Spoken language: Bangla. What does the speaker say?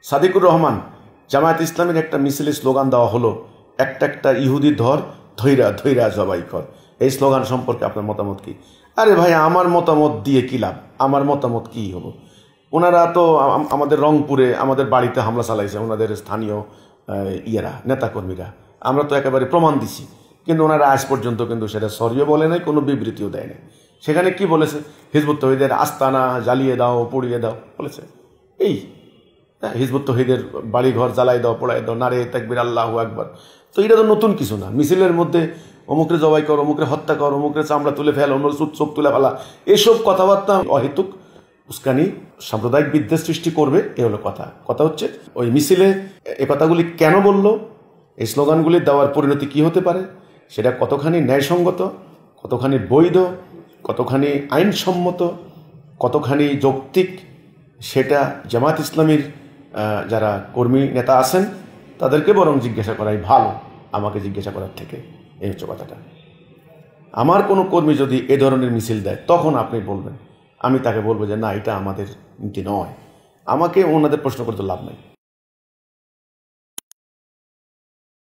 সাদিকুর রহমান, জামায়াত ইসলামের একটা মিছিলে স্লোগান দেওয়া হলো, একটা ইহুদি ধর, ধৈরা ধৈরা জবাই কর। এই স্লোগান সম্পর্কে আপনার মতামত কি? আরে ভাই, আমার মতামত দিয়ে কি লাভ? আমার মতামত কি হলো? ওনারা তো আমাদের রংপুরে আমাদের বাড়িতে হামলা চালাইছে, ওনাদের স্থানীয় নেতাকর্মীরা। আমরা তো একেবারে প্রমাণ দিছি, কিন্তু ওনারা আজ পর্যন্ত কিন্তু সেটা সরিও বলে নাই, কোনো বিবৃতিও দেয় নাই। সেখানে কি বলেছে? হিজবুত তৌহিদের আস্তানা জ্বালিয়ে দাও, পুড়িয়ে দাও বলেছে। এই হিজবুত তৌহিদের বাড়িঘর জ্বালাই দাও, পোড়াই দাও, নারে তাকবীর, আল্লাহু আকবার। তো এটা তো নতুন কিছু না। মিছিলের মধ্যে অমুকরে জবাই কর, অমুকরে হত্যা কর, অমুকরে চামড়া তুলে ফেল, অন্য চোখ তুলে ফেলা, এসব কথাবার্তা অহেতুক উস্কানি, সাম্প্রদায়িক বিদ্বেষ সৃষ্টি করবে। এ হলো কথা। কথা হচ্ছে ওই মিছিলে এ কথাগুলি কেন বলল, এই স্লোগানগুলি দেওয়ার পরিণতি কি হতে পারে, সেটা কতখানি ন্যায়সঙ্গত, কতখানি বৈধ, কতখানি আইনসম্মত, কতখানি যৌক্তিক, সেটা জামায়াত ইসলামীর যারা কর্মী নেতা আছেন তাদেরকে বরং জিজ্ঞাসা করাই ভালো, আমাকে জিজ্ঞাসা করার থেকে। এই হচ্ছে কথাটা। আমার কোনো কর্মী যদি এ ধরনের মিছিল দেয়, তখন আপনি বলবেন, আমি তাকে বলবো যে না, এটা আমাদের নীতি নয়। আমাকে ওনাদের প্রশ্ন করতে লাভ নাই।